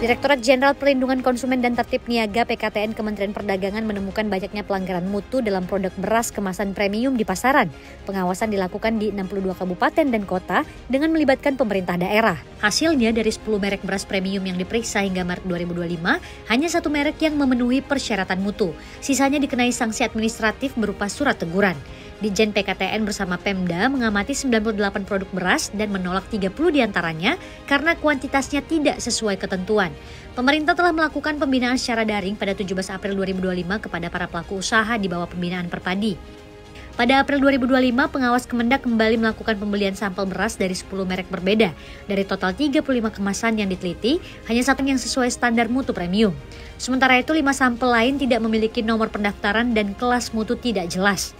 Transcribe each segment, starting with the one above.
Direktorat Jenderal Perlindungan Konsumen dan Tertib Niaga PKTN Kementerian Perdagangan menemukan banyaknya pelanggaran mutu dalam produk beras kemasan premium di pasaran. Pengawasan dilakukan di 62 kabupaten dan kota dengan melibatkan pemerintah daerah. Hasilnya dari 10 merek beras premium yang diperiksa hingga Maret 2025, hanya satu merek yang memenuhi persyaratan mutu. Sisanya dikenai sanksi administratif berupa surat teguran. Ditjen PKTN bersama Pemda mengamati 98 produk beras dan menolak 30 diantaranya karena kuantitasnya tidak sesuai ketentuan. Pemerintah telah melakukan pembinaan secara daring pada 17 April 2025 kepada para pelaku usaha di bawah pembinaan Perpadi. Pada April 2025, pengawas Kemendak kembali melakukan pembelian sampel beras dari 10 merek berbeda. Dari total 35 kemasan yang diteliti, hanya satu yang sesuai standar mutu premium. Sementara itu, 5 sampel lain tidak memiliki nomor pendaftaran dan kelas mutu tidak jelas.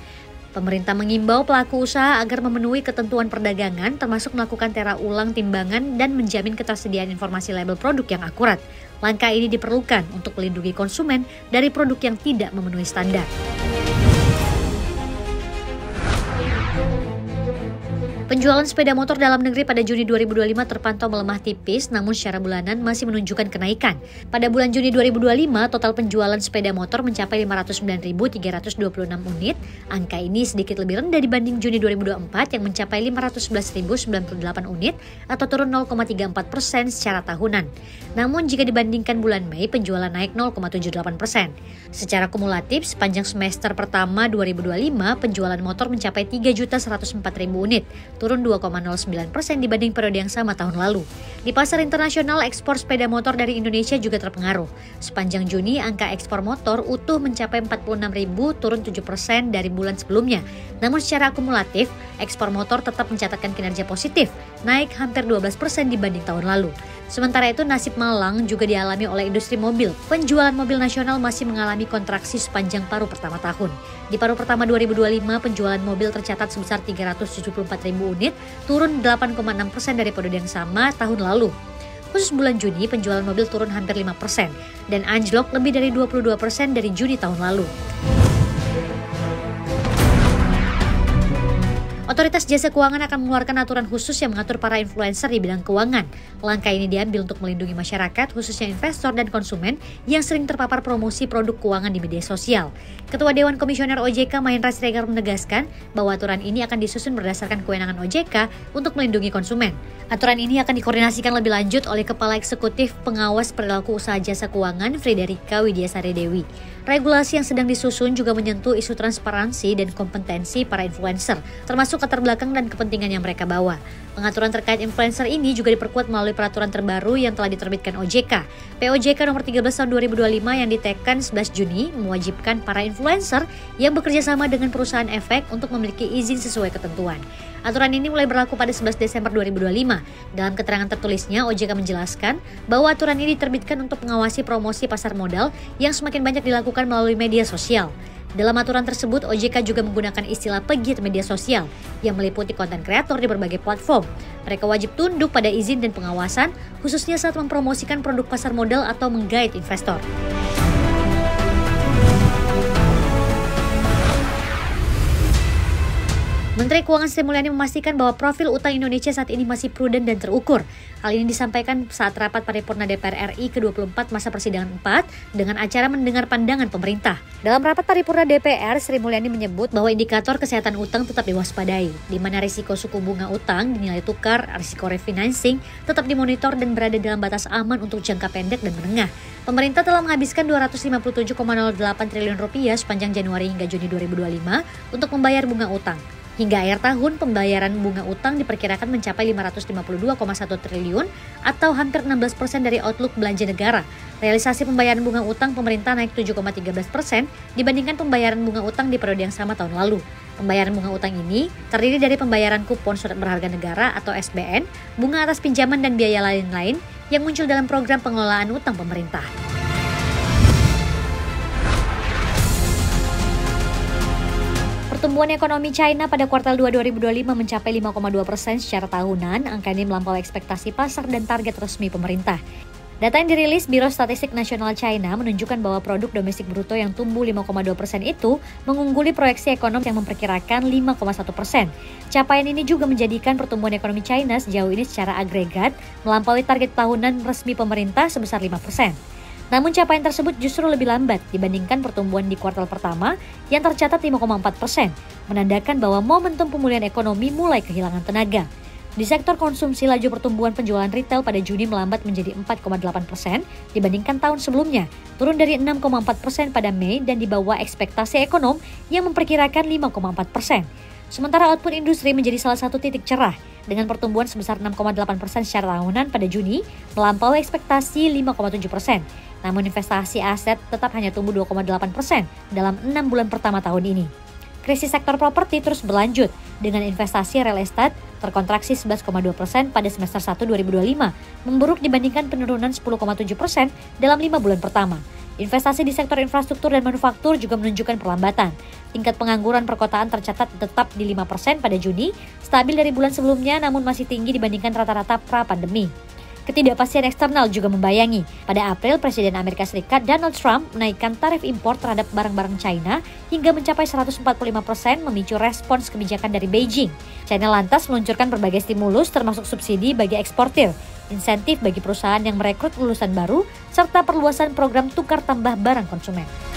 Pemerintah mengimbau pelaku usaha agar memenuhi ketentuan perdagangan termasuk melakukan tera ulang timbangan dan menjamin ketersediaan informasi label produk yang akurat. Langkah ini diperlukan untuk melindungi konsumen dari produk yang tidak memenuhi standar. Penjualan sepeda motor dalam negeri pada Juni 2025 terpantau melemah tipis, namun secara bulanan masih menunjukkan kenaikan. Pada bulan Juni 2025, total penjualan sepeda motor mencapai 509.326 unit. Angka ini sedikit lebih rendah dibanding Juni 2024 yang mencapai 511.098 unit atau turun 0,34% secara tahunan. Namun jika dibandingkan bulan Mei, penjualan naik 0,78%. Secara kumulatif, sepanjang semester pertama 2025, penjualan motor mencapai 3.104.000 unit. Turun 2,09% dibanding periode yang sama tahun lalu. Di pasar internasional, ekspor sepeda motor dari Indonesia juga terpengaruh. Sepanjang Juni, angka ekspor motor utuh mencapai 46.000, turun 7% dari bulan sebelumnya. Namun secara akumulatif, ekspor motor tetap mencatatkan kinerja positif, naik hampir 12% dibanding tahun lalu. Sementara itu, nasib malang juga dialami oleh industri mobil. Penjualan mobil nasional masih mengalami kontraksi sepanjang paruh pertama tahun. Di paruh pertama 2025, penjualan mobil tercatat sebesar 374.000 unit, turun 8,6% dari periode yang sama tahun lalu. Khusus bulan Juni, penjualan mobil turun hampir 5% dan anjlok lebih dari 22% dari Juni tahun lalu. Otoritas Jasa Keuangan akan mengeluarkan aturan khusus yang mengatur para influencer di bidang keuangan. Langkah ini diambil untuk melindungi masyarakat, khususnya investor dan konsumen yang sering terpapar promosi produk keuangan di media sosial. Ketua Dewan Komisioner OJK Mahendra Siregar menegaskan bahwa aturan ini akan disusun berdasarkan kewenangan OJK untuk melindungi konsumen. Aturan ini akan dikoordinasikan lebih lanjut oleh Kepala Eksekutif Pengawas Perilaku Usaha Jasa Keuangan Friederika Widiasari Dewi. Regulasi yang sedang disusun juga menyentuh isu transparansi dan kompetensi para influencer, termasuk latar belakang dan kepentingan yang mereka bawa. Pengaturan terkait influencer ini juga diperkuat melalui peraturan terbaru yang telah diterbitkan OJK. POJK nomor 13 tahun 2025 yang ditekan 11 Juni mewajibkan para influencer yang bekerja sama dengan perusahaan efek untuk memiliki izin sesuai ketentuan. Aturan ini mulai berlaku pada 11 Desember 2025. Dalam keterangan tertulisnya, OJK menjelaskan bahwa aturan ini diterbitkan untuk mengawasi promosi pasar modal yang semakin banyak dilakukan melalui media sosial. Dalam aturan tersebut, OJK juga menggunakan istilah pegiat media sosial yang meliputi konten kreator di berbagai platform. Mereka wajib tunduk pada izin dan pengawasan, khususnya saat mempromosikan produk pasar modal atau menggait investor. Menteri Keuangan Sri Mulyani memastikan bahwa profil utang Indonesia saat ini masih prudent dan terukur. Hal ini disampaikan saat rapat paripurna DPR RI ke-24 masa persidangan 4 dengan acara mendengar pandangan pemerintah. Dalam rapat paripurna DPR, Sri Mulyani menyebut bahwa indikator kesehatan utang tetap diwaspadai, di mana risiko suku bunga utang, nilai tukar, risiko refinancing tetap dimonitor dan berada dalam batas aman untuk jangka pendek dan menengah. Pemerintah telah menghabiskan Rp257,08 triliun sepanjang Januari hingga Juni 2025 untuk membayar bunga utang. Hingga akhir tahun, pembayaran bunga utang diperkirakan mencapai Rp552,1 triliun atau hampir 16% dari outlook belanja negara. Realisasi pembayaran bunga utang pemerintah naik 7,13% dibandingkan pembayaran bunga utang di periode yang sama tahun lalu. Pembayaran bunga utang ini terdiri dari pembayaran kupon surat berharga negara atau SBN, bunga atas pinjaman dan biaya lain-lain yang muncul dalam program pengelolaan utang pemerintah. Pertumbuhan ekonomi China pada kuartal 2 2025 mencapai 5,2% secara tahunan. Angka ini melampaui ekspektasi pasar dan target resmi pemerintah. Data yang dirilis Biro Statistik Nasional China menunjukkan bahwa produk domestik bruto yang tumbuh 5,2% itu mengungguli proyeksi ekonomi yang memperkirakan 5,1%. Capaian ini juga menjadikan pertumbuhan ekonomi China sejauh ini secara agregat melampaui target tahunan resmi pemerintah sebesar 5%. Namun capaian tersebut justru lebih lambat dibandingkan pertumbuhan di kuartal pertama yang tercatat 5,4%, menandakan bahwa momentum pemulihan ekonomi mulai kehilangan tenaga. Di sektor konsumsi, laju pertumbuhan penjualan retail pada Juni melambat menjadi 4,8% dibandingkan tahun sebelumnya, turun dari 6,4% pada Mei dan di bawah ekspektasi ekonom yang memperkirakan 5,4%. Sementara output industri menjadi salah satu titik cerah, dengan pertumbuhan sebesar 6,8% secara tahunan pada Juni, melampaui ekspektasi 5,7%. Namun investasi aset tetap hanya tumbuh 2,8% dalam 6 bulan pertama tahun ini. Krisis sektor properti terus berlanjut, dengan investasi real estate terkontraksi 11,2% pada semester 1 2025, memburuk dibandingkan penurunan 10,7% dalam 5 bulan pertama. Investasi di sektor infrastruktur dan manufaktur juga menunjukkan perlambatan. Tingkat pengangguran perkotaan tercatat tetap di 5% pada Juni, stabil dari bulan sebelumnya namun masih tinggi dibandingkan rata-rata pra-pandemi. Ketidakpastian eksternal juga membayangi. Pada April, Presiden Amerika Serikat Donald Trump menaikkan tarif impor terhadap barang-barang China hingga mencapai 145%, memicu respons kebijakan dari Beijing. China lantas meluncurkan berbagai stimulus termasuk subsidi bagi eksportir, insentif bagi perusahaan yang merekrut lulusan baru, serta perluasan program tukar tambah barang konsumen.